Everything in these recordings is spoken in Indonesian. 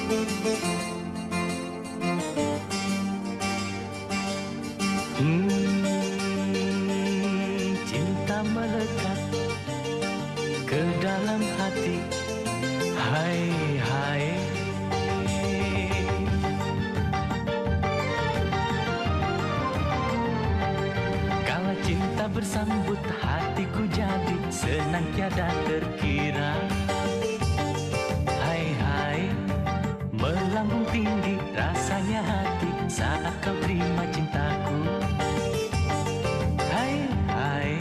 Cinta melekat ke dalam hati. Hai, hai. Kala cinta bersambut, hatiku jadi senang tiada terkira. Hai, hai. Melambung tinggi rasanya hati saat kau terima cintaku. Hai, hai.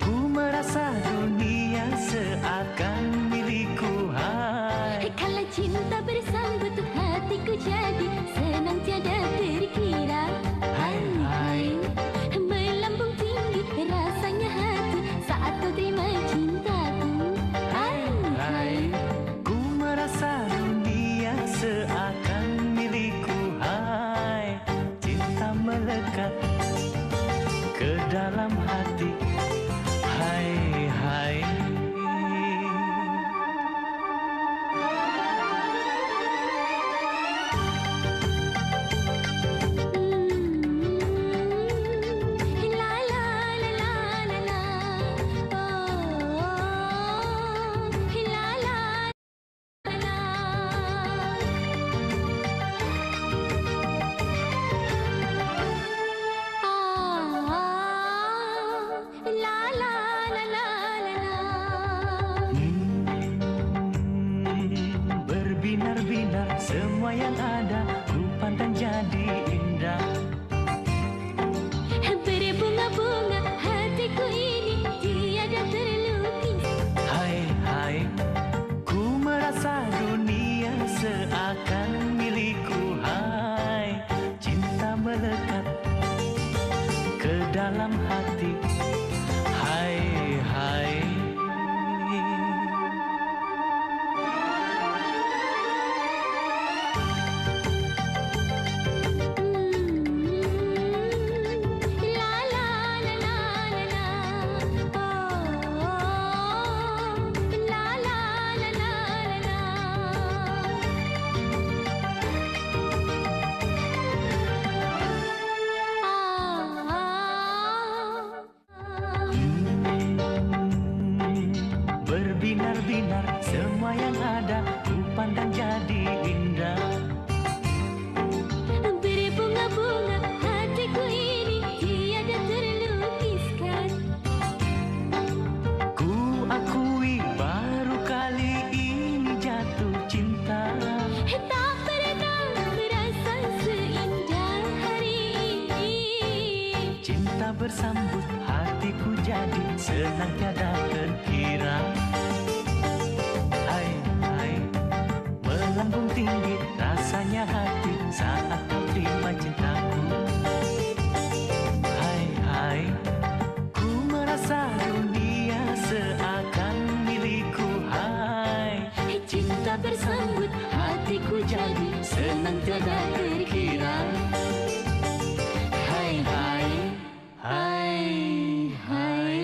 Ku merasa dunia seakan milikku. Hai. Kalau cinta bersambut, hatiku jadi senang tiada terkira. Hai, hai. Melambung tinggi rasanya hati saat kau terima cintaku. Hai, hai. Ku merasa dunia seakan milikku. Hai. Cinta melekat ke dalam hati. Hai, hai. La la la la la la. Oh, la la la la. La la la la la la. Berbinar-binar semua yang ada, ku pandang jadi indah. Berbunga-bunga hatiku ini tiada terlukis. Hai, hai. Ku merasa dunia seakan milikku. Hai. Cinta melekat ke dalam hati. Hai, hai. La la la la la la. Oh, la la la la la la. Berbinar-binar semua yang ada, ku pandang jadi indah. Berbunga-bunga hatiku ini tiada terlukiskan. Ku akui baru kali ini jatuh cinta. Tak pernah merasa seindah hari ini. Cinta bersambut, hatiku jadi senang tiada terkira. Hai, hai. Melambung tinggi rasanya hati saat kau terima cintaku. Hai, hai. Ku merasa dunia seakan milikku. Hai. Cinta bersambut, hatiku jadi senang tiada terkira. Hai, hai. Hai, hai.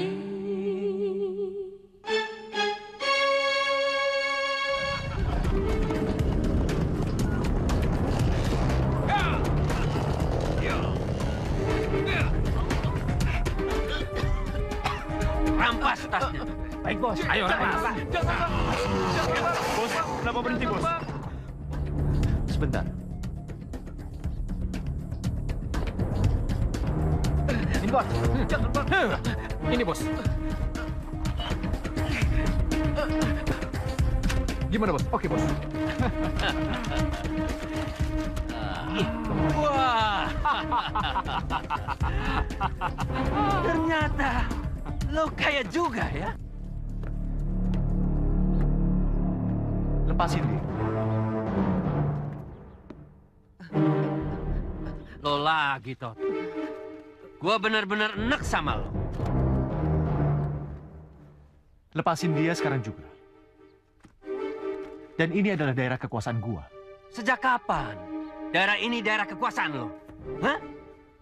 Rampas tasnya. Baik, bos. Ayo, rampas. Bos, kenapa berhenti, bos? Sebentar. Ini, bos. Jangan, Bang. Ini, bos. Gimana, bos? Oke, bos. Wah. Ternyata lo kaya juga ya. Lepasin dia. Lo lagi, Tot. Gua benar-benar enek sama lo. Lepasin dia sekarang juga. Dan ini adalah daerah kekuasaan gua. Sejak kapan daerah ini daerah kekuasaan lo? Hah?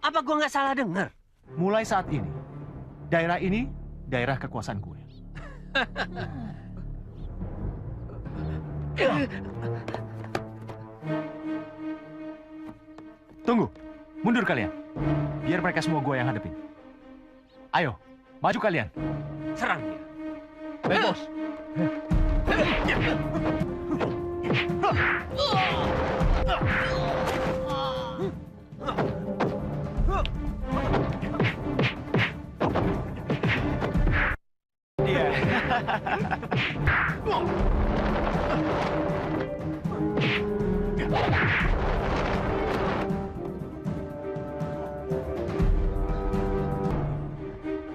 Apa gua nggak salah dengar? Mulai saat ini, daerah ini daerah kekuasaan gue. Tunggu. Mundur kalian. Biar mereka semua gue yang hadapin. Ayo, maju kalian. Serang dia. Baik, bos. Iya.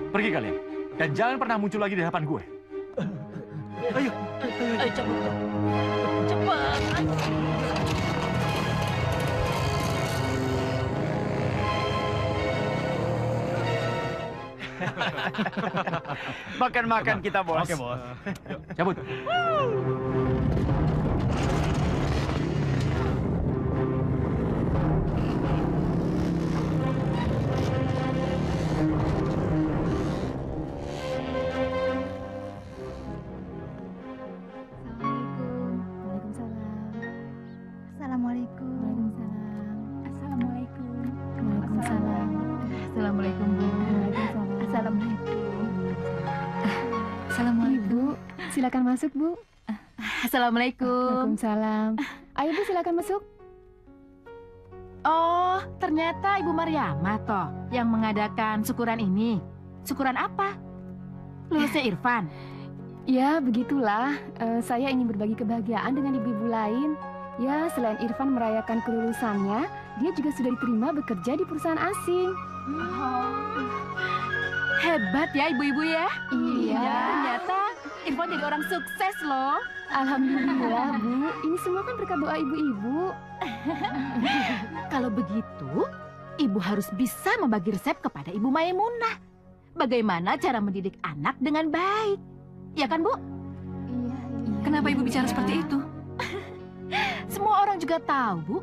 Pergi kalian. Dan jangan pernah muncul lagi di hadapan gue. Ayo cabut. Cepat. Makan-makan kita, bos. Oke, bos. Cabut. Assalamualaikum. Assalamualaikum. Waalaikumsalam. Assalamualaikum, Bu. Assalamualaikum. Assalamualaikum. Ibu, silakan masuk, Bu. Assalamualaikum. Waalaikumsalam. Ayo, Bu, silakan masuk. Oh, ternyata Ibu Mariamah toh yang mengadakan syukuran ini. Syukuran apa? Lulusnya Irfan. Ya, begitulah. Saya ingin berbagi kebahagiaan dengan ibu-ibu lain. Ya, selain Irfan merayakan kelulusannya, dia juga sudah diterima bekerja di perusahaan asing. Hebat ya ibu-ibu ya. Iya. Ternyata Irfan jadi orang sukses loh. Alhamdulillah, Bu. Ini semua kan berkat doa ibu-ibu. Kalau begitu, ibu harus bisa membagi resep kepada Ibu Maimunah. Bagaimana cara mendidik anak dengan baik. Ya kan, Bu? Iya. Kenapa ibu bicara seperti itu? Semua orang juga tahu, Bu,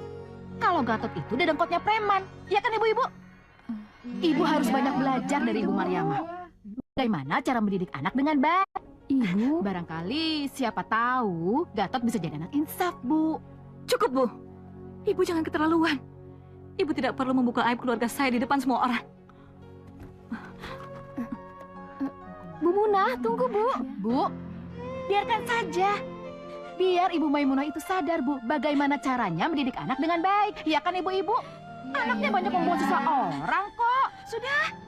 kalau Gatot itu dedengkotnya preman. Ya kan, Ibu-ibu? Ibu harus banyak belajar dari Ibu Mariamah. Bagaimana cara mendidik anak dengan baik. Ibu, Barangkali siapa tahu Gatot bisa jadi anak insaf, Bu. Cukup, Bu. Ibu jangan keterlaluan. Ibu tidak perlu membuka aib keluarga saya di depan semua orang. Bu Munah, tunggu, Bu. Bu, biarkan saja. Biar Ibu Maimunah itu sadar, Bu, bagaimana caranya mendidik anak dengan baik. Ya kan, Ibu-ibu? Anaknya banyak membawa sisa orang kok. Sudah.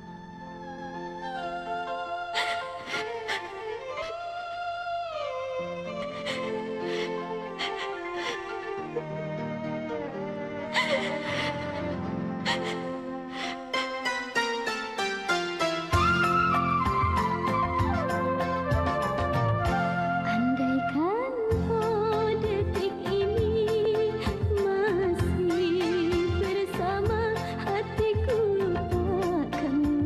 Andaikan oh detik ini masih bersama hatiku takkan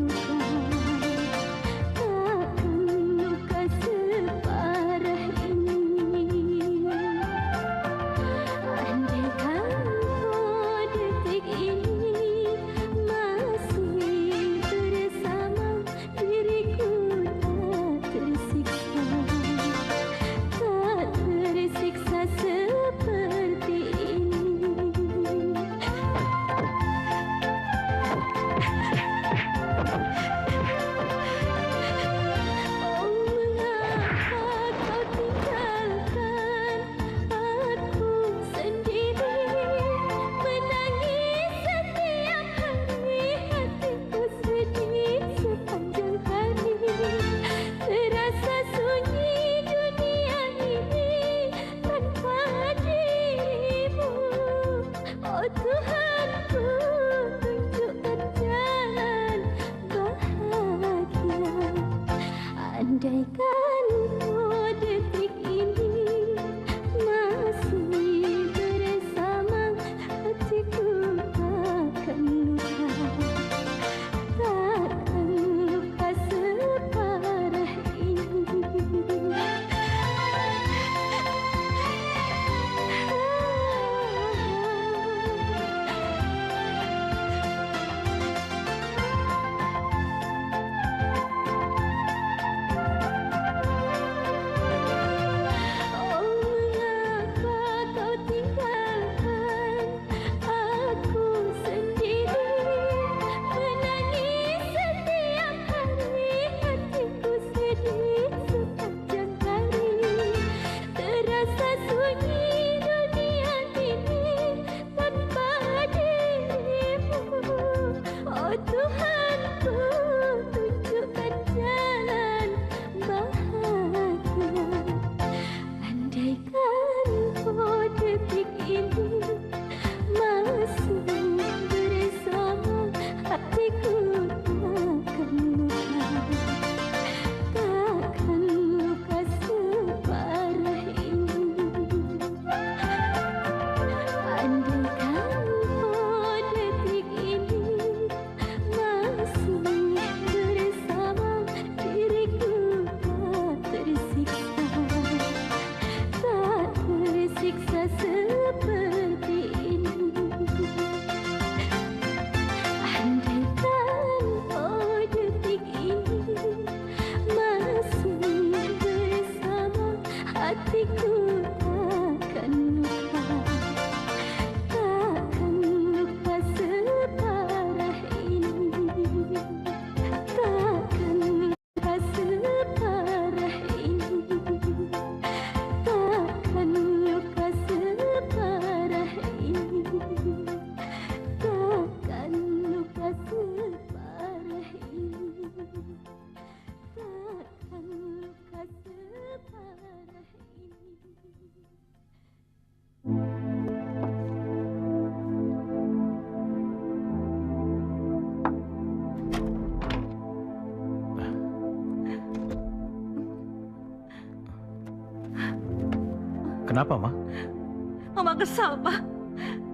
Kenapa, Ma? Mama kesal, Pak.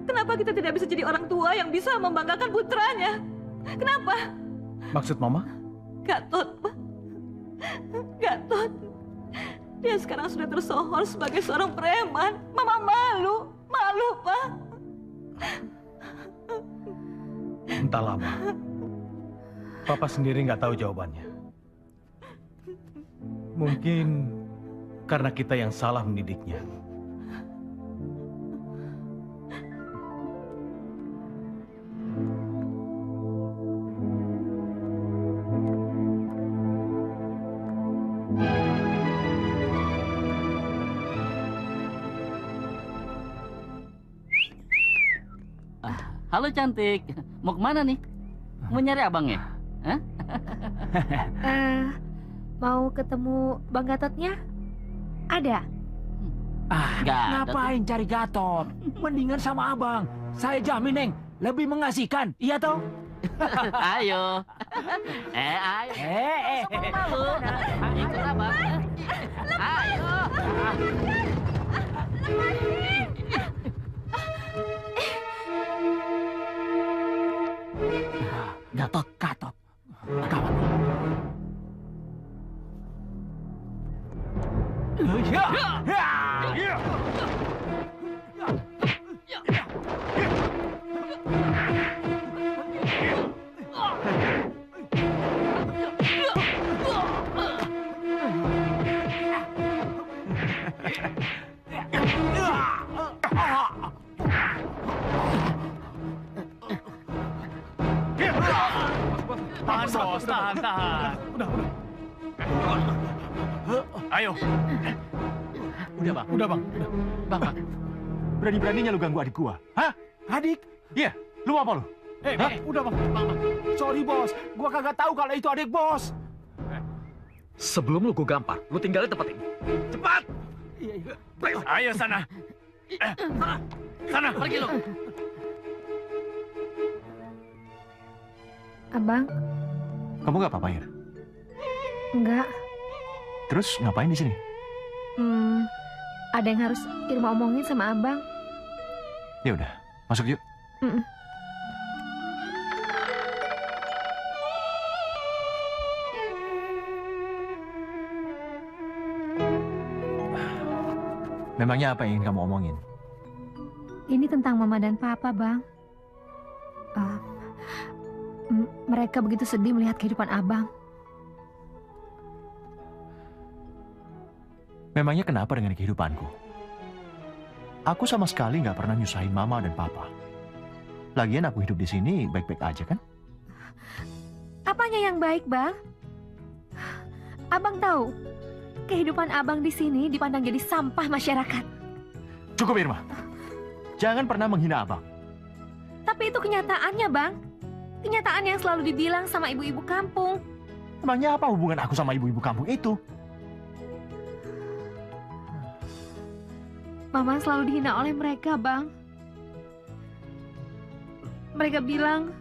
Kenapa kita tidak bisa jadi orang tua yang bisa membanggakan putranya? Kenapa? Maksud Mama? Gatot, Pak. Gatot. Dia sekarang sudah tersohor sebagai seorang preman. Mama malu. Malu, Pak. Entahlah, Ma. Papa sendiri nggak tahu jawabannya. Mungkin karena kita yang salah mendidiknya. Halo cantik, mau kemana nih? Mau nyari abang ya? Mau ketemu Bang Gatotnya? Ada? Gatot. Ngapain cari Gatot? Mendingan sama abang. Saya jamin, Neng, lebih mengasihkan. Iya toh? Ayo. Ayo. Malu. Ikut abang. Ayo. Gatot. Kawan. Tahan, bos. Tahan. Udah. Ayo. Udah, Bang. Udah, Bang. Bang. Berani-beraninya lu ganggu adik gua. Hah? Adik? Iya. Lu apa lu? Udah, Bang. Sorry, bos. Gua kagak tahu kalau itu adik bos. Sebelum lu gua gampar, lu tinggalin tempat ini. Cepat. Ayo sana. Sana. Pergi lu. Abang? Kamu gak apa-apa, Ir? Enggak. Terus ngapain di sini? Ada yang harus Irma omongin sama Abang. Ya udah, masuk yuk. Memangnya apa yang ingin kamu omongin? Ini tentang Mama dan Papa, Bang. Mereka begitu sedih melihat kehidupan Abang. Memangnya kenapa dengan kehidupanku? Aku sama sekali nggak pernah nyusahin Mama dan Papa. Lagian aku hidup di sini baik-baik aja kan? Apanya yang baik, Bang? Abang tahu, kehidupan Abang di sini dipandang jadi sampah masyarakat. Cukup, Irma. Jangan pernah menghina Abang. Tapi itu kenyataannya, Bang. Kenyataan yang selalu dibilang sama ibu-ibu kampung. Emangnya apa hubungan aku sama ibu-ibu kampung itu? Mama selalu dihina oleh mereka, Bang. Mereka bilang,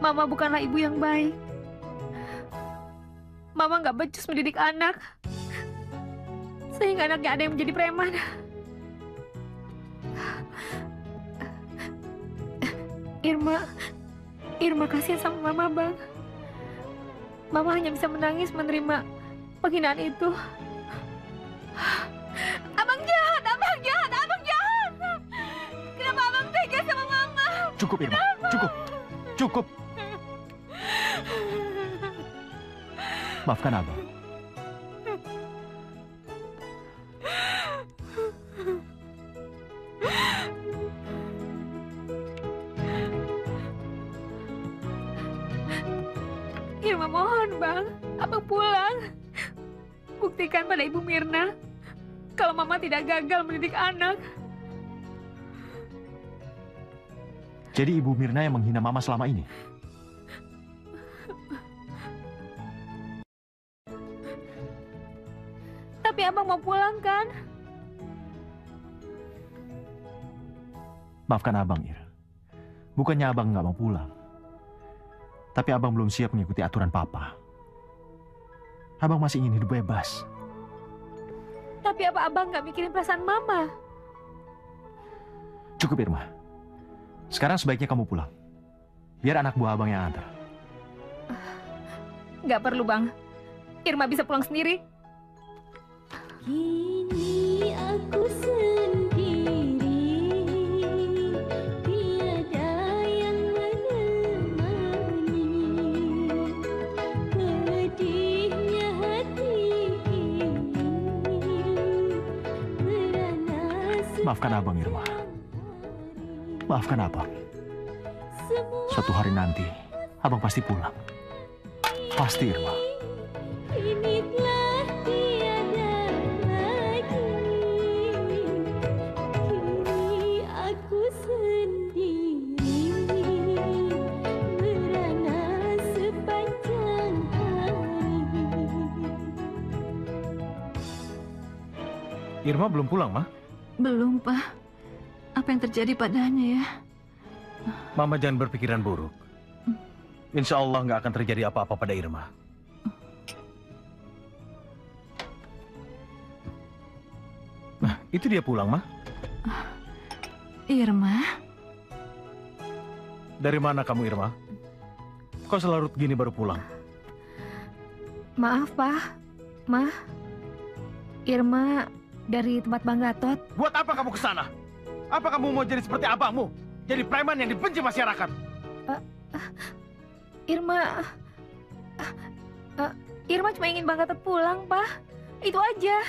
Mama bukanlah ibu yang baik. Mama nggak becus mendidik anak. Sehingga anaknya ada yang menjadi preman. Irma kasihan sama Mama, Bang. Mama hanya bisa menangis menerima penghinaan itu. Abang jahat. Kenapa Abang tega sama Mama? Cukup, Irma. Cukup. Maafkan Abang. Irma mohon, Bang. Abang pulang. Buktikan pada Ibu Mirna kalau Mama tidak gagal mendidik anak. Jadi Ibu Mirna yang menghina Mama selama ini? Tapi Abang mau pulang, kan? Maafkan Abang, Ir. Bukannya Abang nggak mau pulang. Tapi Abang belum siap mengikuti aturan Papa. Abang masih ingin hidup bebas. Tapi Tapi apa abang nggak mikirin perasaan mama? Cukup Irma. Sekarang sebaiknya kamu pulang. Biar anak buah abang yang antar. Nggak perlu bang. Irma bisa pulang sendiri. Kini aku sendiri, tiada yang menemani. Pedihnya hati ini merana. Maafkan abang Irma. Maafkan abang. Suatu hari nanti, abang pasti pulang. Pasti Irma. Kini telah tiada lagi. Kini aku sendiri, merana sepanjang hari. Irma belum pulang, Ma? Belum, Pak. Apa yang terjadi padanya ya? Mama jangan berpikiran buruk. Insya Allah nggak akan terjadi apa-apa pada Irma. Nah, itu dia pulang, Ma. Irma? Dari mana kamu, Irma? Kok selarut gini baru pulang? Maaf Pak, Ma. Irma dari tempat Bang Gatot. Buat apa kamu ke sana? Apa kamu mau jadi seperti abangmu? Jadi preman yang dibenci masyarakat? Irma... Irma cuma ingin Bang Gatot pulang, Pak. Itu aja.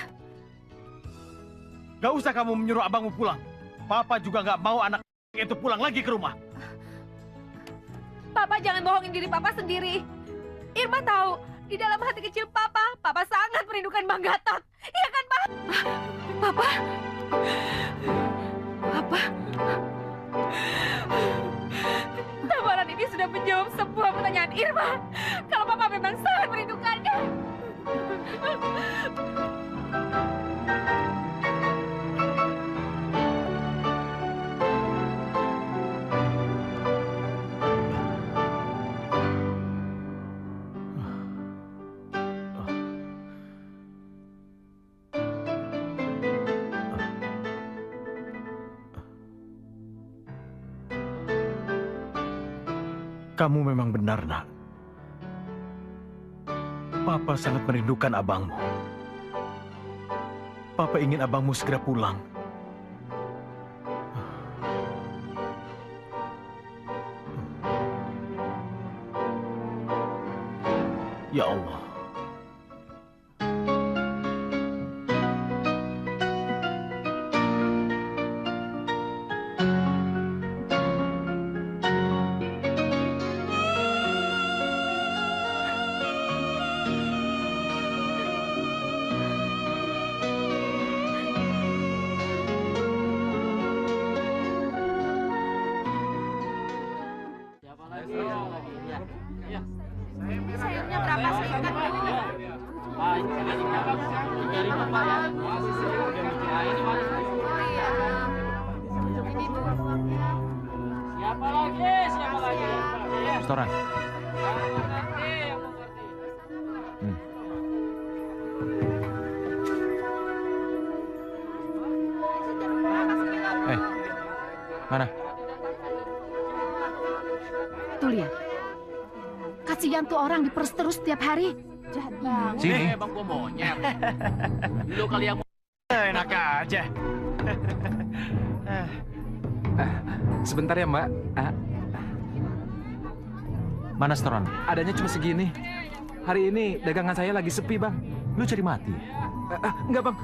Gak usah kamu menyuruh abangmu pulang. Papa juga gak mau anak itu pulang lagi ke rumah. Papa jangan bohongin diri Papa sendiri. Irma tahu, di dalam hati kecil Papa sangat merindukan Bang Gatot. Iya kan, Pak? Papa? Papa? Tawaran ini sudah menjawab semua pertanyaan Irma. Kalau Papa memang sangat merindukannya. Kamu memang benar, Nak. Papa sangat merindukan abangmu. Papa ingin abangmu segera pulang. Ya Allah. Sayurnya berapa sih? Siapa lagi? Setoran. Mana? Tuh lihat. Kasihan tuh orang diperes terus setiap hari. Jahat banget. Sini. Bang gua monyet. Lu kali yang Enak aja. Sebentar ya, Mbak. Mana setoran? Adanya cuma segini. Hari ini dagangan saya lagi sepi, Bang. Lu cari mati? Enggak, Bang.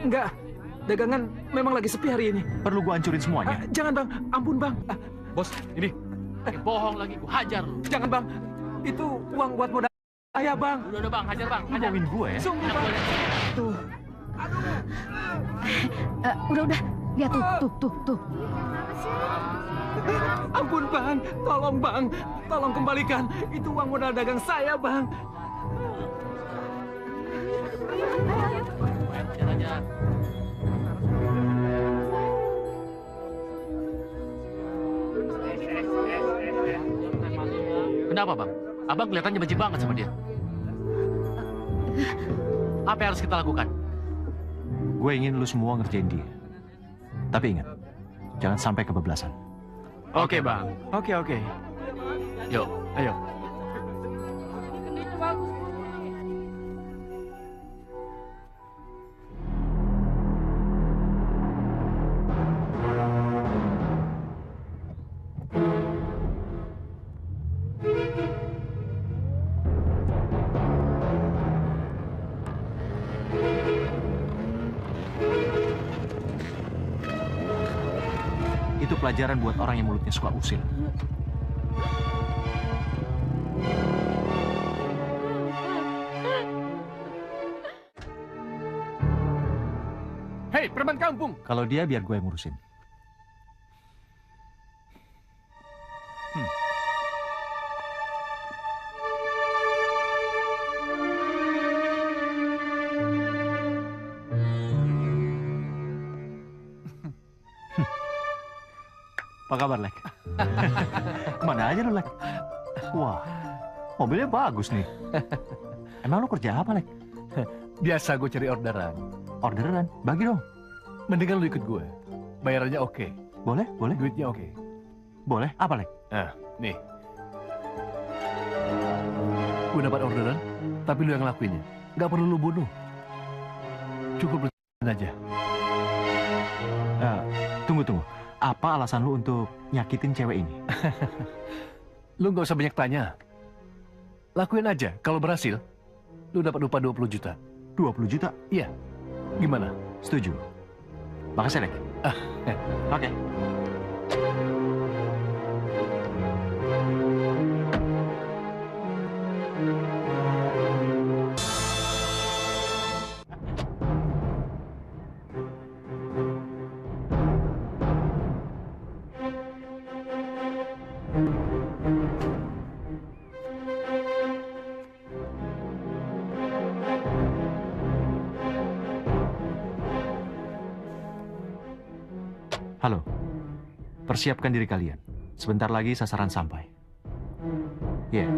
Enggak. Dagangan memang lagi sepi hari ini. Perlu gua hancurin semuanya? Jangan, Bang. Ampun, Bang. Bos, ini. bohong lagi, gua hajar lu. Jangan, Bang. Itu uang buat modal saya, Bang. Udah, Bang, hajar, Bang. Hajar. Ngomongin gue ya? Sungguh, Bang. Tuh. Udah. Lihat tuh. Ampun, Bang. Tolong, Bang. Tolong kembalikan. Itu uang modal dagang saya, Bang. Hajar. Kenapa, Bang? Abang kelihatannya benci banget sama dia. Apa yang harus kita lakukan? Gue ingin lu semua ngerjain dia. Tapi ingat, jangan sampai kebablasan. Oke, Bang. Oke. Yuk. Ayo. Itu pelajaran buat orang yang mulutnya suka usil. Hei, preman kampung. Kalau dia biar gue yang ngurusin. Apa kabar, Lek? Kemana aja lu, Lek? Wah, mobilnya bagus nih. Emang lu kerja apa, Lek? Biasa gue cari orderan. Orderan? Bagi dong. Mendingan lu ikut gue. Bayarannya oke. Boleh? Duitnya oke. Boleh? Apa, Lek? Nah, nih. Gue dapat orderan, tapi lu yang ngelakuinnya. Nggak perlu lu bunuh. Cukup lu aja. Tunggu. Apa alasan lu untuk nyakitin cewek ini? Lu nggak usah banyak tanya. Lakuin aja. Kalau berhasil, lu dapat upah 20 juta. 20 juta? Iya. Gimana? Setuju. Makasih, Lek. Oke. Halo, persiapkan diri kalian. Sebentar lagi sasaran sampai. Ya.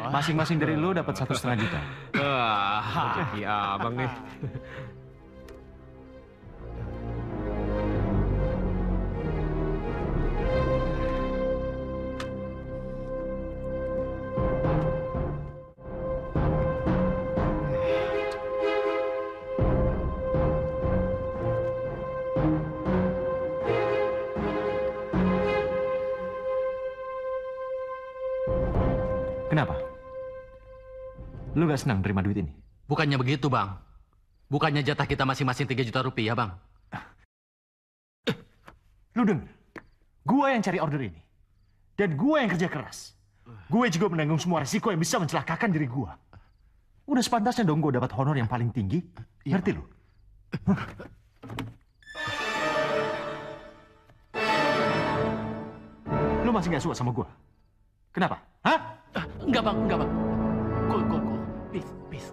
Masing-masing dari lu dapat 1,5 juta. Rezeki abang nih. Kenapa? Lu gak senang terima duit ini? Bukannya begitu, Bang. Bukannya jatah kita masing-masing 3 juta rupiah, Bang. Lu denger? Gua yang cari order ini. Dan gua yang kerja keras. Gue juga menanggung semua resiko yang bisa mencelakakan diri gua. Udah sepantasnya dong gua dapat honor yang paling tinggi. Ngerti lu? Lu masih gak suka sama gua? Kenapa? Hah? Enggak, Bang. Cool. Peace.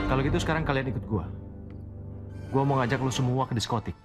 Kalau gitu sekarang kalian ikut gua. Gua mau ngajak lu semua ke diskotik.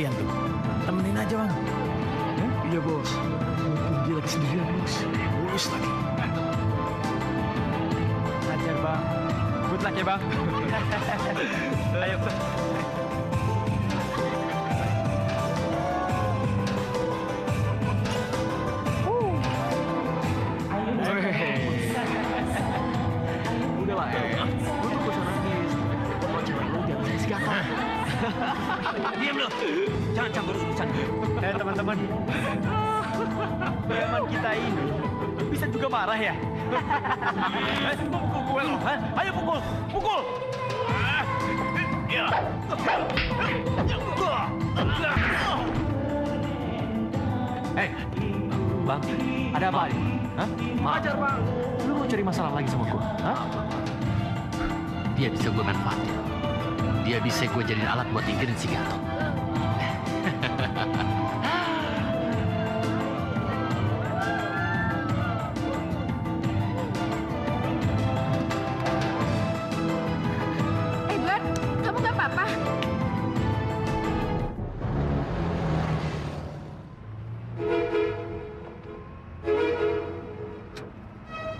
sendirian tuh. Temenin aja, Bang. Iya, Bos. Dia lagi sendirian, Bos. Egois lagi. Ajar, Bang. Good luck ya, Bang. Ayo. Udah lah, lu tuh gak usah nangis. Kalau cewek lu jangan seksi gatot. Diam lu. Jangan campur urusan. Teman-teman. Teman kita ini bisa juga marah ya? Pukul lo, ayo pukul, pukul! Bang, ada apa nih? Hah? Ajar, Bang. Lu mau cari masalah lagi sama gua? Hah? Dia bisa gue manfaatin. Dia bisa gue jadiin alat buat nyingkirin si Gatot. Edward, kamu gak apa-apa?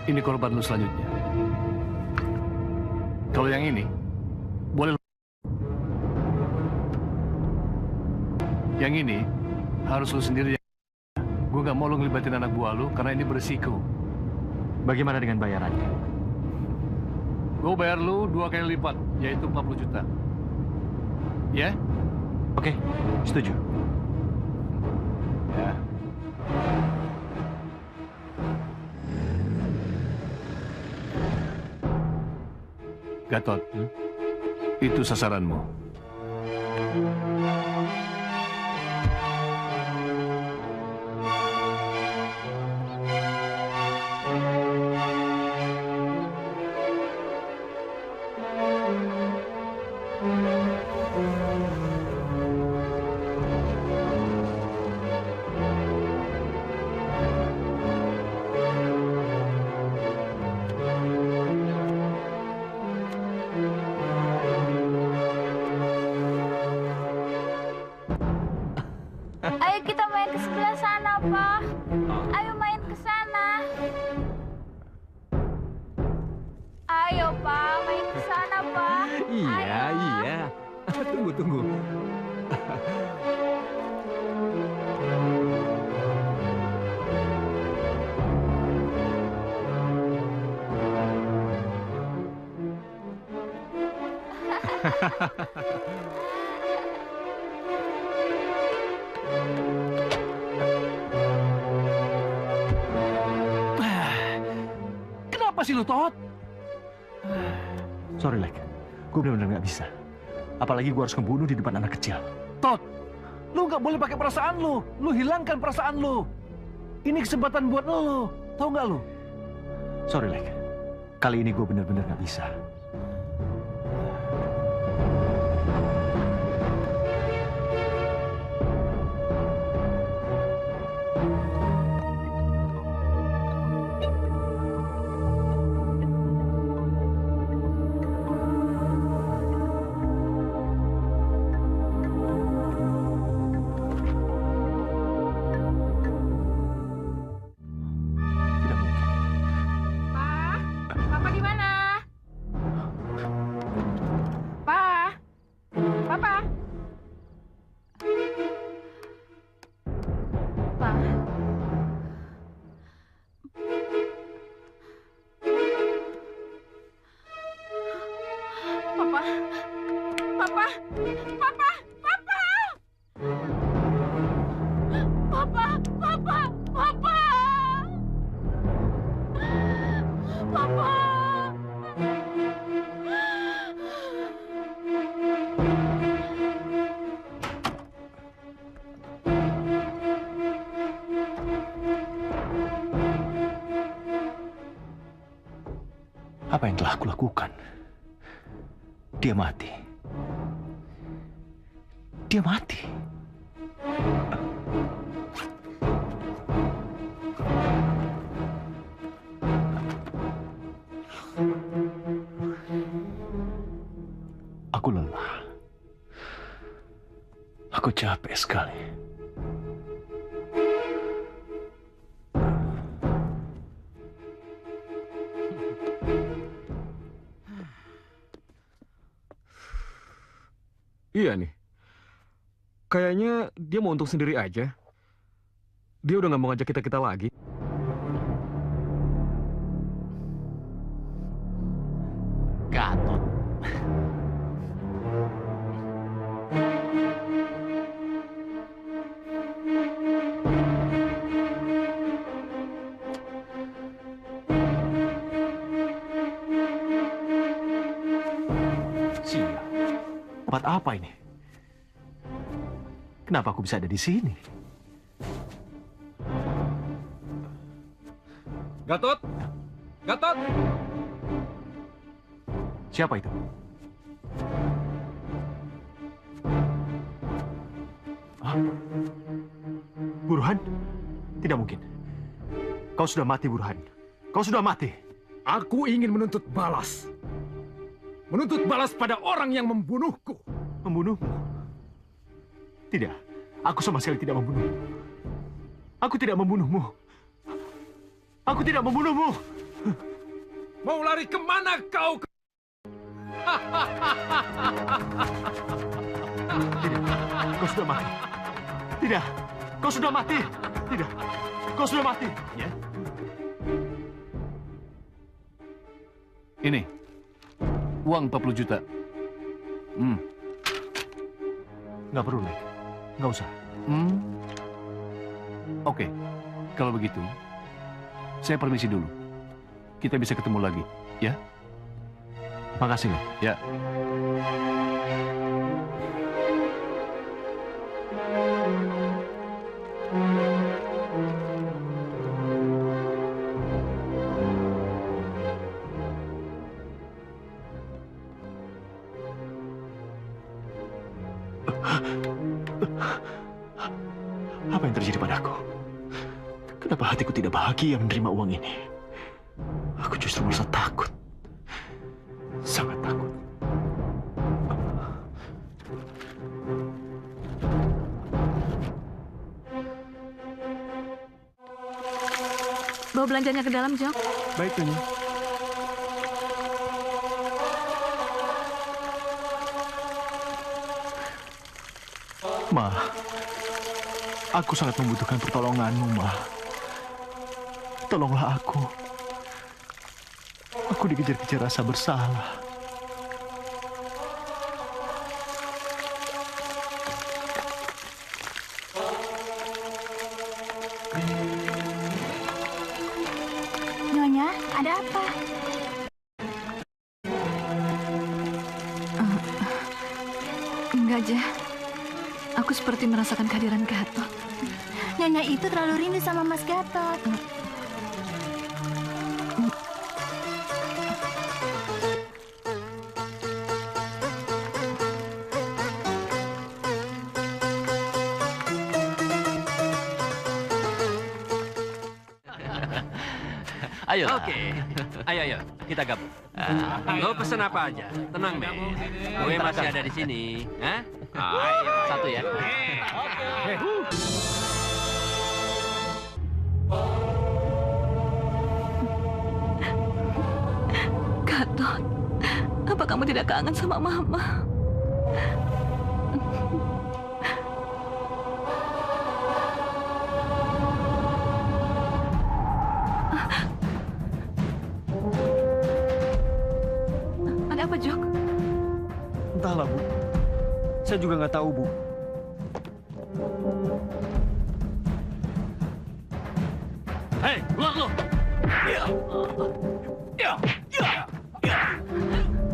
Ini korban lu selanjutnya. Kalau yang ini, boleh lu. Yang ini, harus lu sendiri. Gue gak mau lu ngelibatin anak buah lu, karena ini beresiko. Bagaimana dengan bayarannya? Gue bayar lu 2 kali lipat, yaitu 40 juta. Ya? Oke, setuju. Ya. Gatot, itu sasaranmu. Ayo kita main ke sebelah sana, Pak. Ayo main ke sana. Ayo, Pak, main ke sana, Pak. Iya. Tunggu. Kenapa sih lu, Tot? Sorry, Lek. Gue benar-benar nggak bisa. Apalagi gue harus ngebunuh di depan anak kecil. Tot, lu nggak boleh pakai perasaan lu. Lu hilangkan perasaan lu. Ini kesempatan buat lu. Tahu nggak lu? Sorry, Lek. Kali ini gue benar-benar nggak bisa. Papa di mana? Papa. Pak. Papa. Papa. Papa. Papa. Papa. Papa. Papa. Papa. Apa yang telah aku lakukan? Dia mati. Dia mati. Aku lelah. Aku capek sekali. Iya nih. Kayaknya dia mau untung sendiri aja. Dia udah nggak mau ngajak kita lagi. Gatot. Sial. Tempat apa ini? Kenapa aku bisa ada di sini? Gatot! Gatot! Siapa itu? Hah? Burhan? Tidak mungkin. Kau sudah mati, Burhan. Kau sudah mati. Aku ingin menuntut balas. Menuntut balas pada orang yang membunuhku. Membunuhmu? Tidak. Aku sama sekali tidak membunuhmu. Aku tidak membunuhmu. Aku tidak membunuhmu. Mau lari kemana kau? Tidak. Kau sudah mati. Tidak. Kau sudah mati. Tidak. Kau sudah mati. Ya. Ini. Uang 40 juta. Nggak perlu, Nek. Nggak usah. Oke. Kalau begitu, saya permisi dulu. Kita bisa ketemu lagi, ya? Makasih, Nek. Ya. Apa yang terjadi padaku? Kenapa hatiku tidak bahagia menerima uang ini? Aku justru merasa takut. Sangat takut. Bawa belanjanya ke dalam, Jok. Baik, Nyonya. Ma, aku sangat membutuhkan pertolonganmu, Ma. Tolonglah aku. Aku dikejar-kejar rasa bersalah. Nyonya, ada apa? Enggak, Jah. Aku seperti merasakan kehadiran Gatot. Nyonya itu terlalu rindu sama Mas Gatot. Ayo. Oke. Ayo, kita gabung. Lo pesen apa aja? Tenang, men. Gue masih ada di sini. Hah? Ayo. Satu ya. Gatot, apa kamu tidak kangen sama Mama? Ada apa, Jok? Entahlah, Bu. Saya juga nggak tahu, Bu. Hei, keluar lo!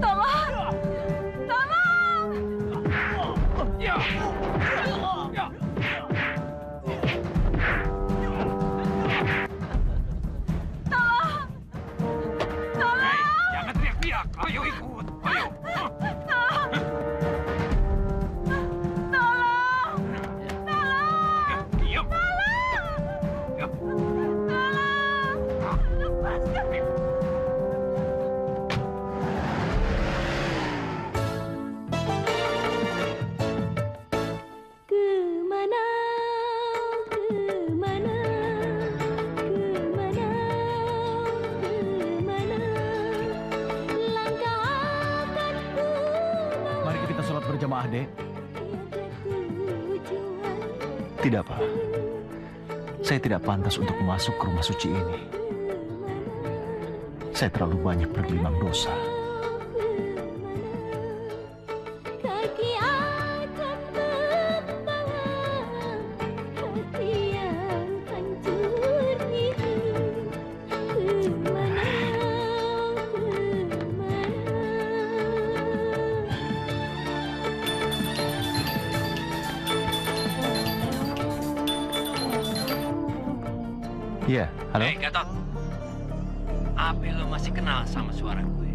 Tolong! Tolong! Tolong! Tolong! Jangan teriak-teriak. Ayo ikut. Ayo. Tolong! Tolong! Diam. Tolong! Lepaskan! sholat berjamaah, Dek? Tidak, Pak. Saya tidak pantas untuk masuk ke rumah suci ini. Saya terlalu banyak bergelimang dosa. Kaki akan membawa hati yang hancur ini kemana. Iya, halo? Hei, Gatot. Apa lo masih kenal sama suara gue?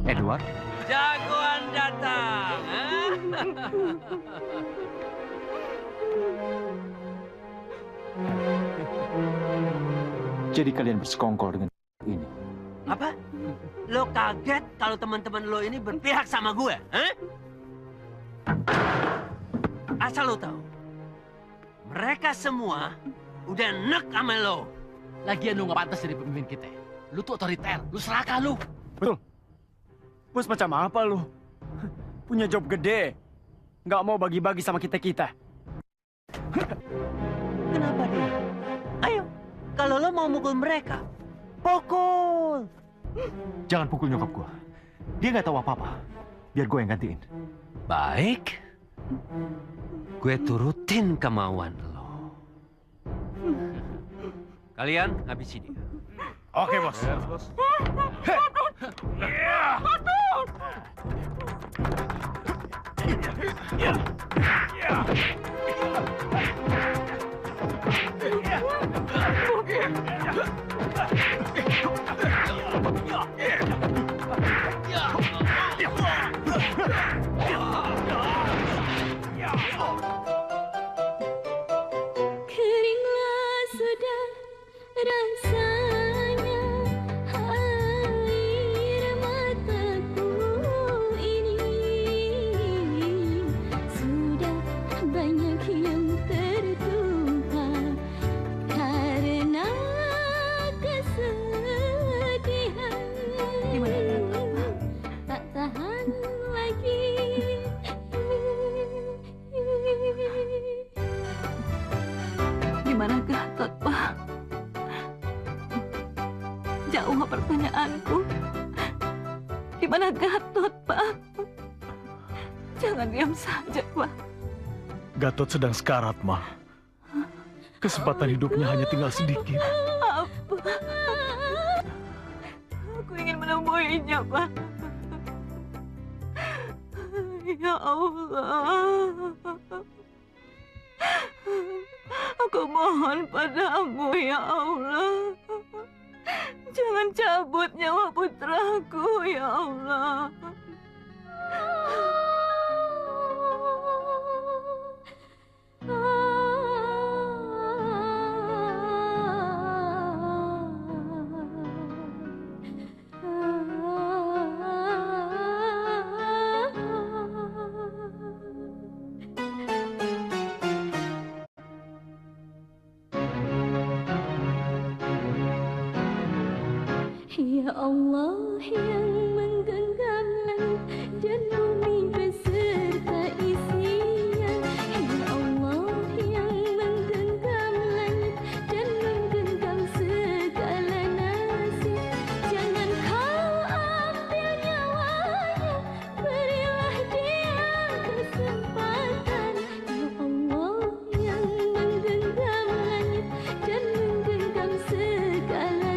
Edward? Jagoan datang. Jadi kalian bersekongkol dengan ini? Apa? Lo kaget kalau teman-teman lo ini berpihak sama gue? Hah? Asal lo tahu, mereka semua udah nek sama lo. Lagian lu gak pantas jadi pemimpin kita. Lu tuh otoriter, lu serakah lu. Betul. Bos macam apa lu? Punya job gede. Nggak mau bagi-bagi sama kita-kita. Kenapa dia? Ayo, kalau lo mau mukul mereka, pukul. Jangan pukul nyokap gua. Dia nggak tahu apa-apa. Biar gue yang gantiin. Baik. Gue turutin kemauan lo. Kalian habisi dia. Oke, Bos. Keringlah sudah rasanya air mataku ini. Sudah banyak yang tertumpah karena kesedihan. Tak tahan lagi. Gimana Gatot, Pak? Jawab pertanyaanku. Gimana Gatot, Pak? Jangan diam saja, Pak. Gatot sedang sekarat, Ma. Kesempatan hidupnya hanya tinggal sedikit. Apa? Aku ingin menemuinya, Pak. Ya Allah. Aku mohon padamu, ya Allah. Jangan cabut nyawa putraku, ya Allah. Ya Allah yang menggenggam langit dan bumi beserta isinya. Ya Allah yang menggenggam langit dan menggenggam segala nasib. Jangan kau ambil nyawanya, berilah dia kesempatan. Ya Allah yang menggenggam langit dan menggenggam segala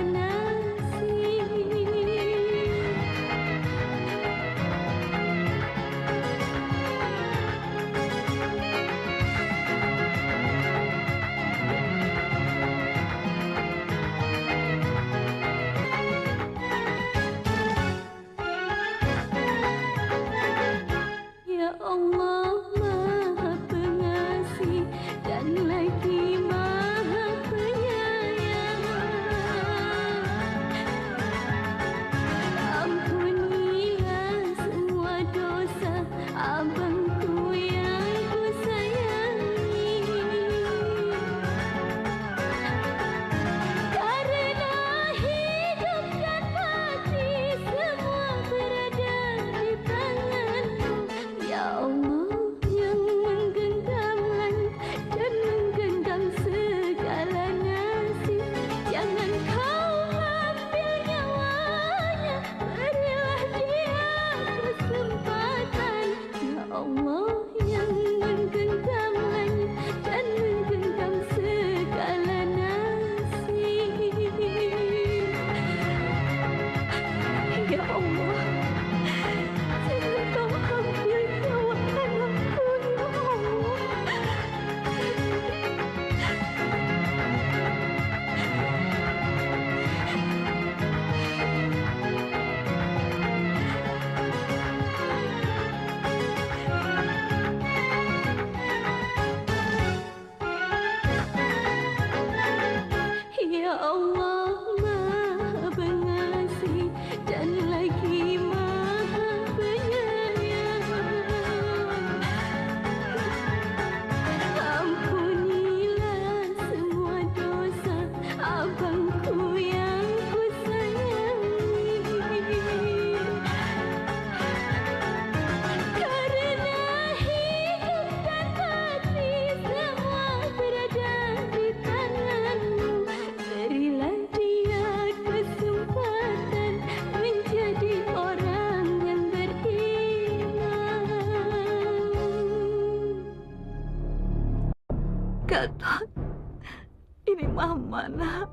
Ya Allah Maha Pengasih dan lagi Maha Penyayang. Ampunilah semua dosa abangku yang ku sayangi. Karena hidup dan mati semua berada di tanganmu. Gatot, ini Mama, nak.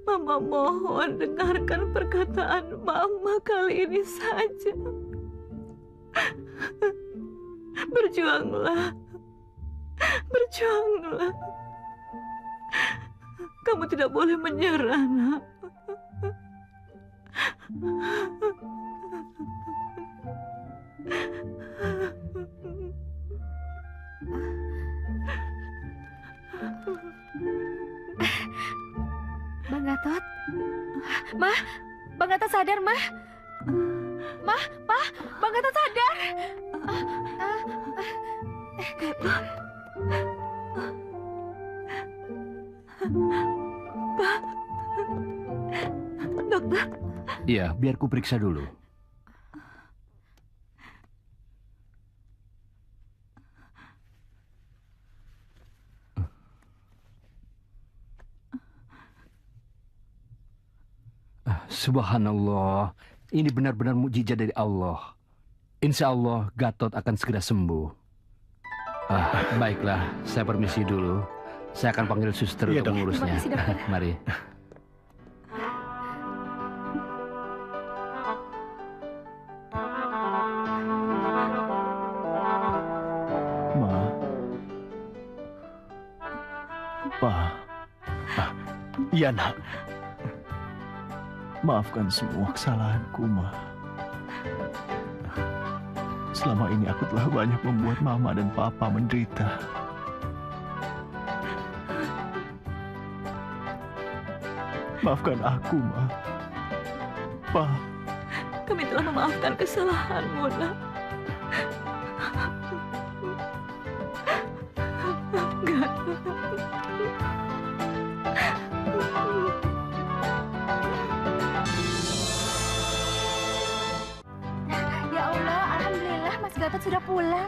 Mama mohon dengarkan perkataan Mama kali ini saja. Berjuanglah. Berjuanglah. Kamu tidak boleh menyerah, nak. Bang Gatot. Mah, Bang Gatot sadar, Mah. Mah, Pa, Bang Gatot sadar. Gatot. Pak. Dokter. Iya, biar ku periksa dulu. Subhanallah, ini benar-benar mukjizat dari Allah. Insya Allah Gatot akan segera sembuh. Baiklah, saya permisi dulu. Saya akan panggil suster untuk mengurusnya. Terima kasih, dokter. Mari. Ma. Pa. Iya, nak. Maafkan semua kesalahanku, Ma. Selama ini aku telah banyak membuat Mama dan Papa menderita. Maafkan aku, Ma. Pa. Kami telah memaafkan kesalahanmu, nak. Ya Allah, alhamdulillah Mas Gatot sudah pulang.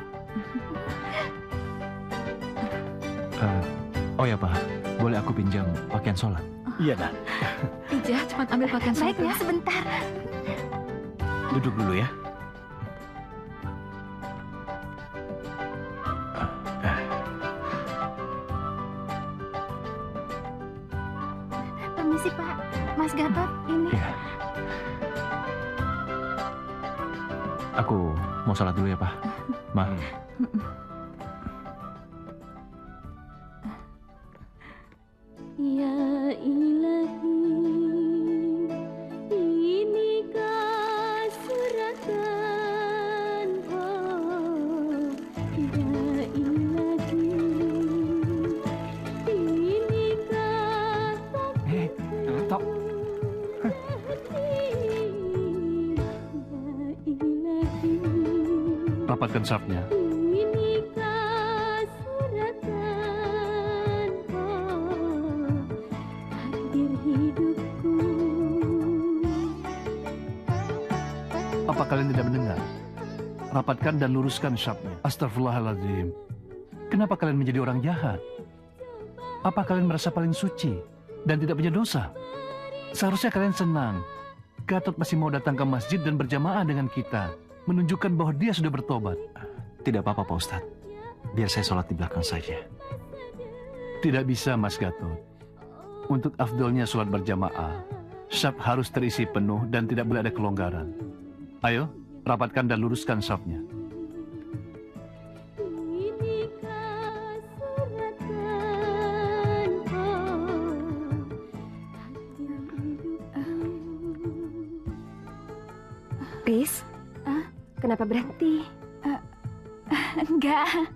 Oh ya, Pak. Boleh aku pinjam pakaian sholat? Iya, Nak. Ija, cepat ambil pakaian Baik ya, sebentar. Duduk dulu ya. Permisi, Pak. Mas Gatot, ini. Iya. Aku mau sholat dulu ya, Pak. Ma. Ya ilahi, inikah suratan, oh ya ilahi, inikah Tok. Rapatkan safnya. inikah suratan, oh takdir hidupku. Apa kalian tidak mendengar? Rapatkan dan luruskan syafnya. Astagfirullahaladzim. Kenapa kalian menjadi orang jahat? Apa kalian merasa paling suci dan tidak punya dosa? Seharusnya kalian senang. Gatot masih mau datang ke masjid dan berjamaah dengan kita, menunjukkan bahwa dia sudah bertobat. Tidak apa-apa, Pak Ustadz. Biar saya sholat di belakang saja. Tidak bisa, Mas Gatot. Untuk afdolnya sholat berjamaah, syaf harus terisi penuh dan tidak boleh ada kelonggaran. Ayo, rapatkan dan luruskan syafnya. Riz, kenapa berhenti? Enggak.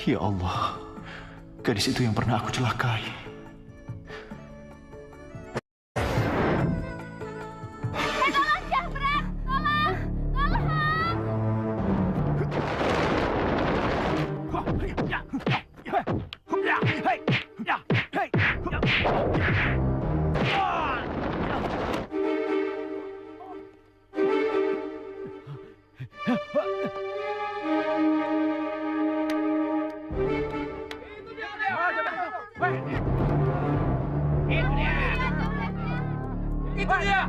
Ya Allah, gadis itu yang pernah aku celakai. Tolong, Syahbran! Tolong! Tolong! Itu dia.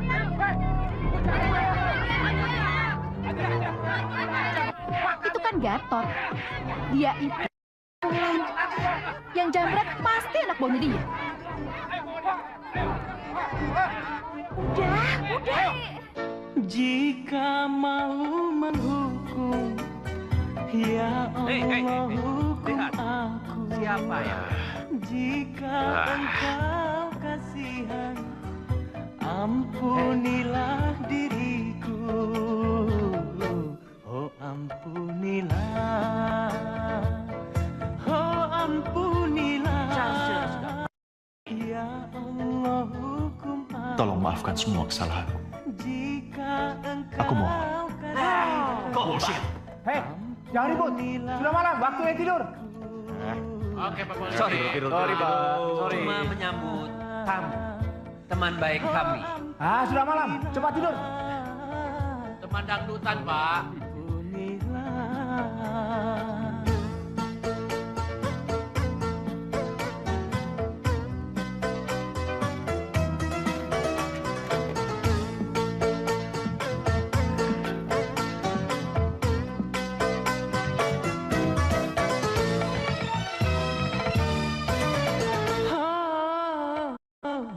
Itu kan Gatot. Dia itu lain. Yang jambret pasti anak buahnya dia. Udah. Jika mau menghukum, ya Allah hukum aku. Siapa ya? Jika engkau kasihan, ampunilah diriku. Oh ampunilah. Oh ampunilah. Ya Allah hukum aku. Tolong maafkan semua kesalahanku. Jika Aku mohon. engkau Bullshit. Hei, jangan ribut. Sudah malam, waktunya tidur. Oke, Pak Bos. Sorry, Pak. Sorry. Cuma menyambut tamu, teman baik kami. Ah, sudah malam. Cepat tidur. Teman dangdutan, Pak.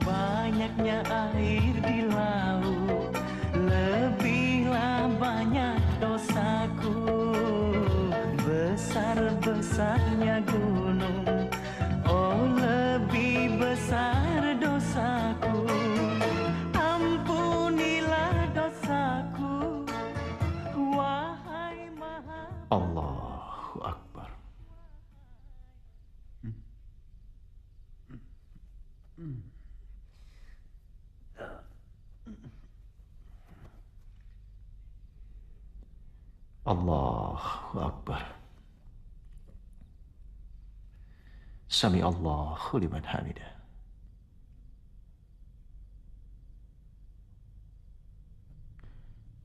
Banyaknya air di laut, lebihlah banyak dosaku. Besar-besarnya gunung, oh lebih besar dosaku. Ampunilah dosaku, wahai Maha. Allahu Akbar. Allahu Akbar. Sami Allahu liman hamidah.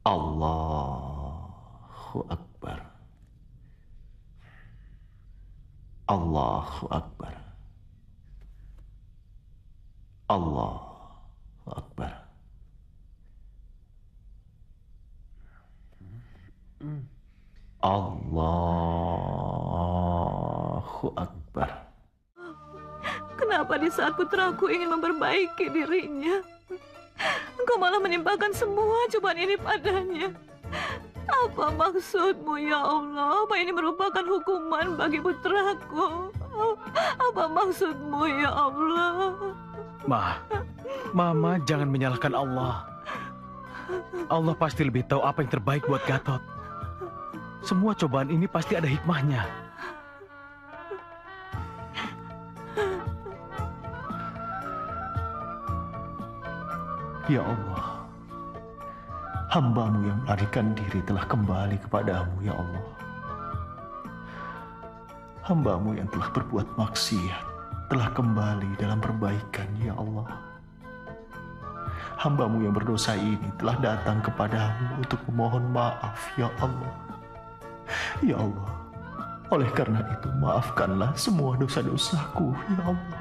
Allahu Akbar. Allahu Akbar. Allahu Akbar. Allahu Akbar. Kenapa di saat putraku ingin memperbaiki dirinya, engkau malah menimpakan semua cobaan ini padanya? Apa maksudmu ya Allah? Apa ini merupakan hukuman bagi putraku? Apa maksudmu ya Allah? Mama jangan menyalahkan Allah. Allah pasti lebih tahu apa yang terbaik buat Gatot. Semua cobaan ini pasti ada hikmahnya. Ya Allah, hamba-Mu yang melarikan diri telah kembali kepadamu, ya Allah. Hamba-Mu yang telah berbuat maksiat telah kembali dalam perbaikan, ya Allah. Hamba-Mu yang berdosa ini telah datang kepadamu untuk memohon maaf, ya Allah. Ya Allah, oleh karena itu maafkanlah semua dosa-dosaku, ya Allah.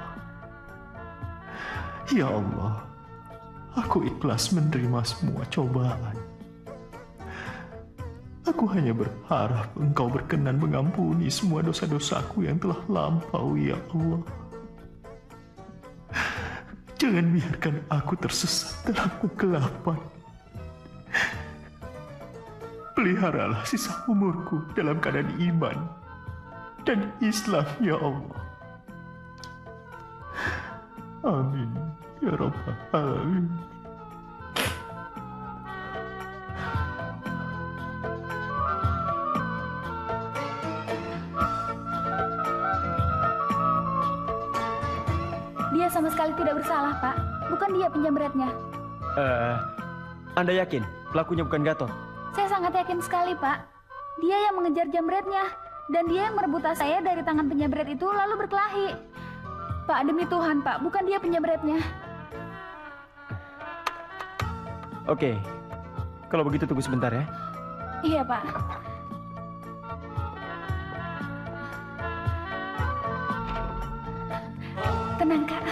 Ya Allah, aku ikhlas menerima semua cobaan. Aku hanya berharap Engkau berkenan mengampuni semua dosa-dosaku yang telah lampau, ya Allah. Jangan biarkan aku tersesat dalam kegelapan. Peliharalah sisa umurku dalam keadaan iman dan Islam, ya Allah. Amin, ya Rabbal Alamin. Dia sama sekali tidak bersalah, Pak. Bukan dia penjamretnya. Anda yakin pelakunya bukan Gatot? Saya sangat yakin sekali, Pak. Dia yang mengejar jambretnya. Dan dia yang merebut tas saya dari tangan penjamret itu lalu berkelahi. Pak, demi Tuhan, Pak. Bukan dia penjamretnya. Oke. Kalau begitu tunggu sebentar ya. Iya, Pak. Tenang, Kak.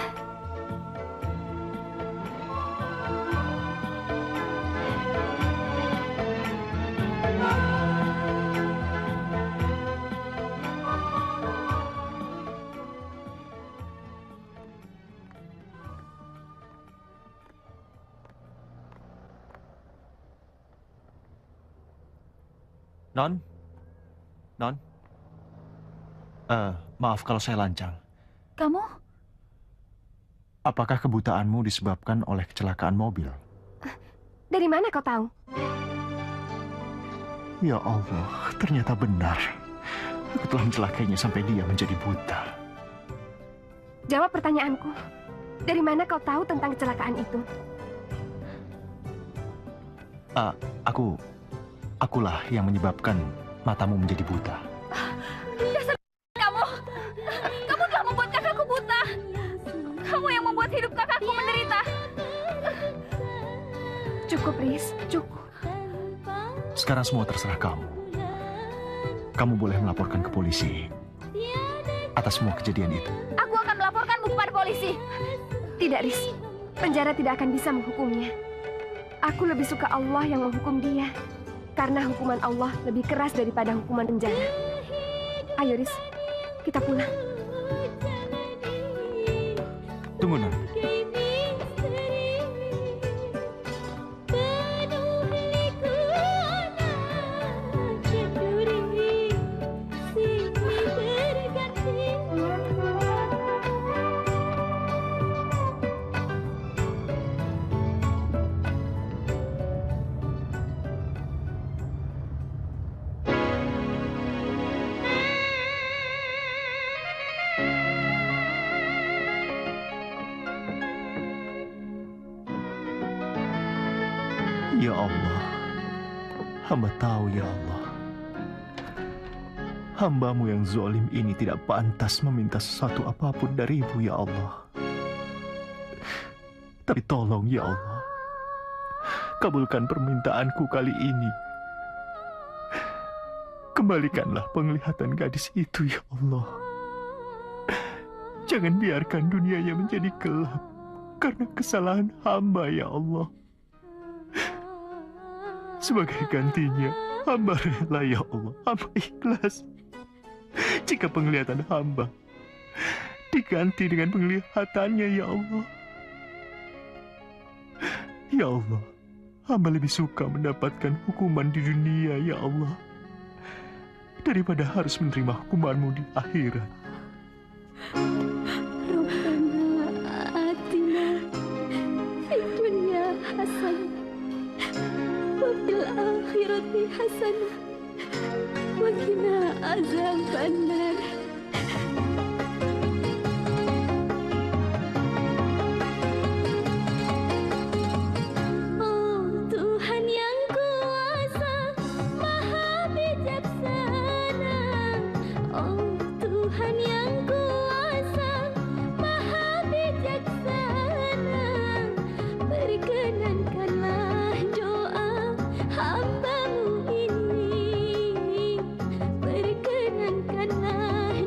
Non? Non? Maaf kalau saya lancang. Kamu? Apakah kebutaanmu disebabkan oleh kecelakaan mobil? Dari mana kau tahu? Ya Allah, ternyata benar. Aku telah mencelakainya sampai dia menjadi buta. Jawab pertanyaanku. Dari mana kau tahu tentang kecelakaan itu? Akulah yang menyebabkan matamu menjadi buta. Dasar kamu! Kamu telah membuat kakakku buta! Kamu yang membuat hidup kakakku menderita! Cukup, Riz. Cukup. Sekarang semua terserah kamu. Kamu boleh melaporkan ke polisi atas semua kejadian itu. Aku akan melaporkanmu kepada polisi. Tidak, Riz. Penjara tidak akan bisa menghukumnya. Aku lebih suka Allah yang menghukum dia. Karena hukuman Allah lebih keras daripada hukuman penjara. Ayo, Riz. Kita pulang. Tunggu, Non. Ya Allah, hamba tahu ya Allah, hambamu yang zalim ini tidak pantas meminta sesuatu apapun darimu ya Allah. Tapi tolong ya Allah, kabulkan permintaanku kali ini. Kembalikanlah penglihatan gadis itu ya Allah. Jangan biarkan dunianya menjadi gelap karena kesalahan hamba ya Allah. Sebagai gantinya, hamba rela ya Allah, hamba ikhlas. Jika penglihatan hamba diganti dengan penglihatannya ya Allah. Ya Allah, hamba lebih suka mendapatkan hukuman di dunia ya Allah, daripada harus menerima hukumanmu di akhirat. Rabbana atina fid dunya hasanah wa fil akhirati hasanah wa qina azabannar. Perkenankanlah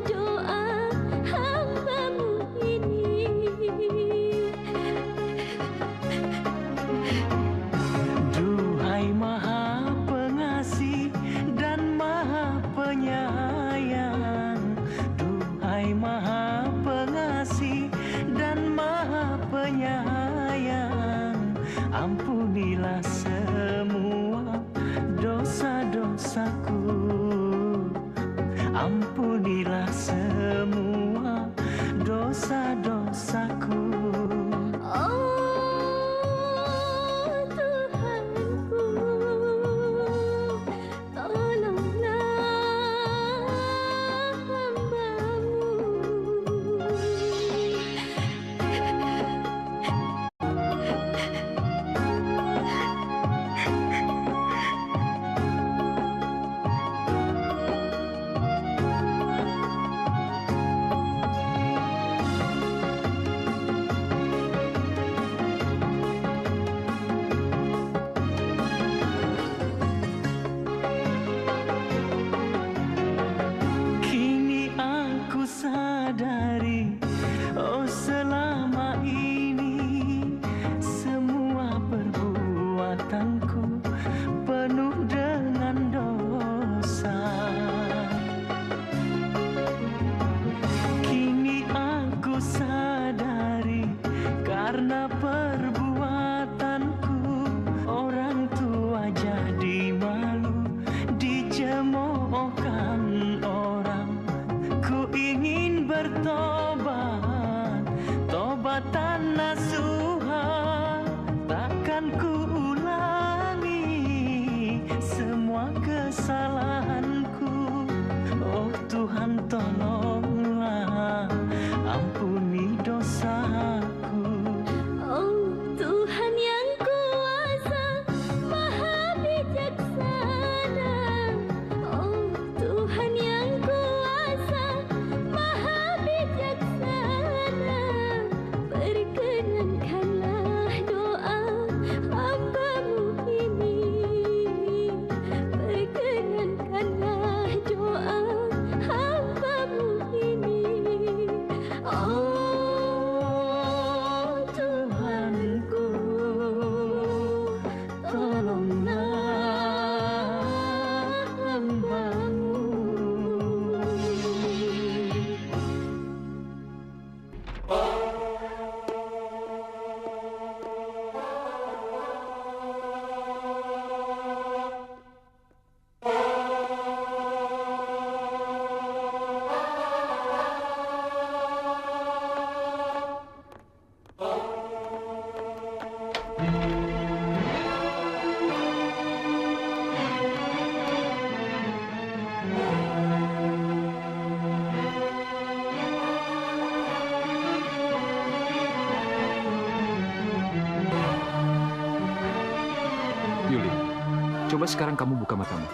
Coba sekarang kamu buka matamu.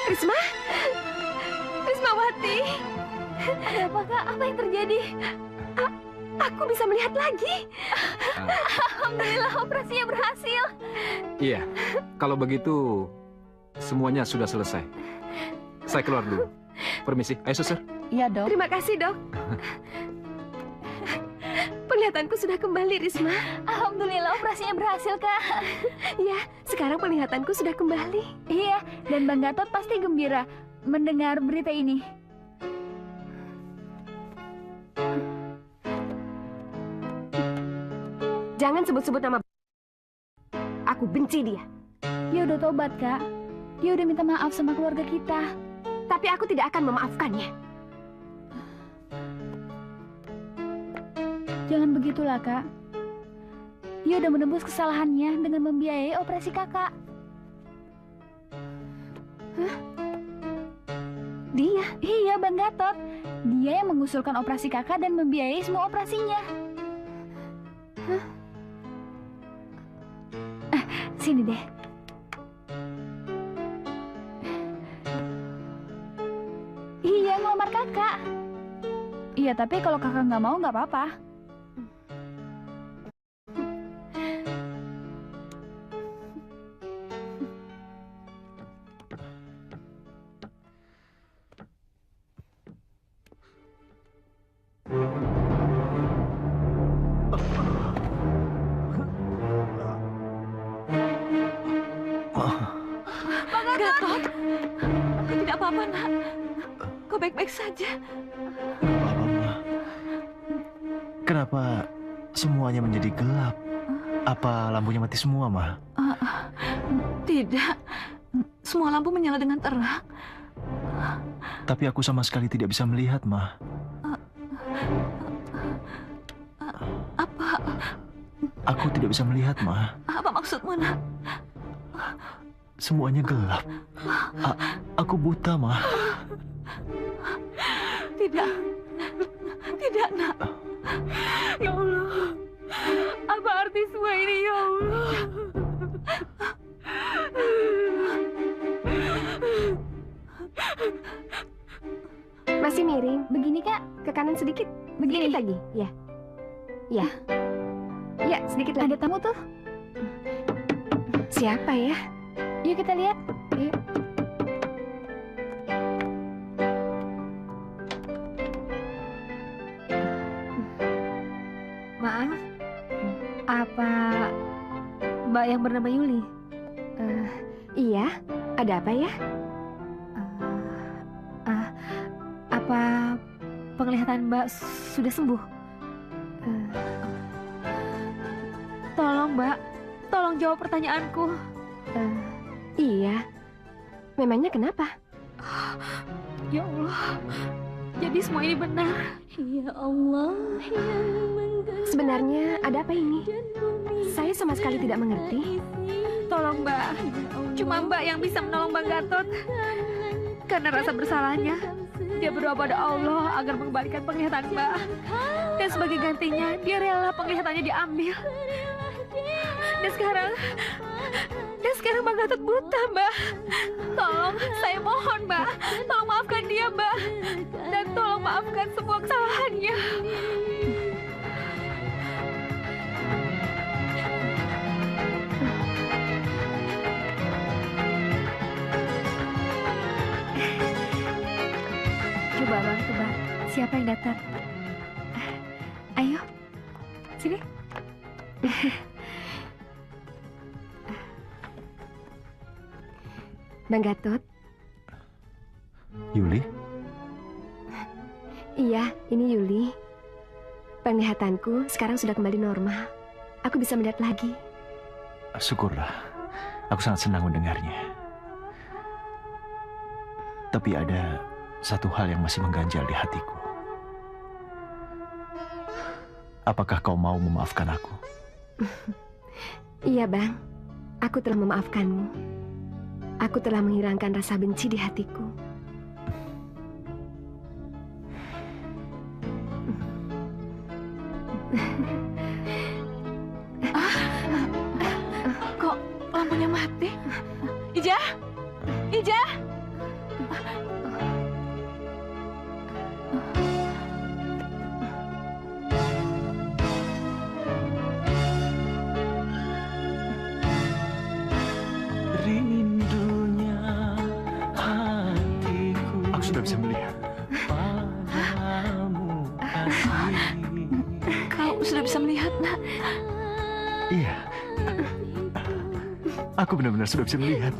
Risma? Rismawati? Ada apa, Kak? Apa yang terjadi? Aku bisa melihat lagi. Alhamdulillah, operasinya berhasil. Iya, kalau begitu semuanya sudah selesai. Saya keluar dulu. Permisi, ayo suster. Iya, Dok. Terima kasih, Dok. Penglihatanku sudah kembali, Risma. Alhamdulillah operasinya berhasil, Kak. Ya, sekarang penglihatanku sudah kembali. Iya, dan Bang Gatot pasti gembira mendengar berita ini. Jangan sebut-sebut nama. Aku benci dia. Dia udah tobat, Kak. Dia udah minta maaf sama keluarga kita. Tapi aku tidak akan memaafkannya. Jangan begitulah, Kak. Dia udah menembus kesalahannya dengan membiayai operasi Kakak. Hah? Dia? Iya, Bang Gatot. Dia yang mengusulkan operasi Kakak dan membiayai semua operasinya. Hah? Sini deh. Iya, ngelamar Kakak. Iya, tapi kalau Kakak nggak mau, nggak apa-apa. Gatot, kau tidak apa-apa, nak. Kau baik-baik saja. Kenapa semuanya menjadi gelap? Apa lampunya mati semua, Ma? Tidak. Semua lampu menyala dengan terang. Tapi aku sama sekali tidak bisa melihat, Ma. Apa? Aku tidak bisa melihat, Ma. Apa maksudmu, nak? Semuanya gelap. Aku buta, Ma. Tidak. Tidak, nak. Ya Allah. Apa arti semua ini, ya Allah? Masih miring. Begini, Kak. Ke kanan sedikit. Begini. Sedikit lagi. Ya. Ya. Ya, sedikit lagi. Ada tamu tuh. Siapa ya? Yuk kita lihat. Yuk. Maaf, apa Mbak yang bernama Yuli? Iya, ada apa ya? Apa penglihatan Mbak sudah sembuh? Tolong Mbak, tolong jawab pertanyaanku. Iya. Memangnya kenapa? Ya Allah, jadi semua ini benar. Ya Allah, Sebenarnya ada apa ini? Saya sama sekali tidak mengerti. Tolong Mbak, cuma Mbak yang bisa menolong Bang Gatot. Karena rasa bersalahnya, dia berdoa pada Allah agar mengembalikan penglihatan Mbak. Dan sebagai gantinya, dia rela penglihatannya diambil. Dan sekarang Bang Gatot buta, Mbak. Tolong, saya mohon, Mbak. Tolong maafkan dia, Mbak. Dan tolong maafkan semua kesalahannya. Coba Bang, coba. Siapa yang datang? Ayo, sini. Bang Gatot? Yuli? Iya, ini Yuli. Penglihatanku sekarang sudah kembali normal. Aku bisa melihat lagi. Syukurlah. Aku sangat senang mendengarnya. Tapi ada satu hal yang masih mengganjal di hatiku. apakah kau mau memaafkan aku? Iya, Bang. Aku telah memaafkanmu. Aku telah menghilangkan rasa benci di hatiku. Kok lampunya mati? Ija? Ija? Rindunya hatiku. Aku sudah bisa melihat. Padamu kasih. Kau sudah bisa melihat, nak? Iya. Aku benar-benar sudah bisa melihat.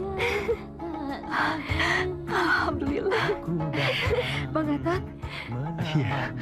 Alhamdulillah. Bang Gatot? Iya.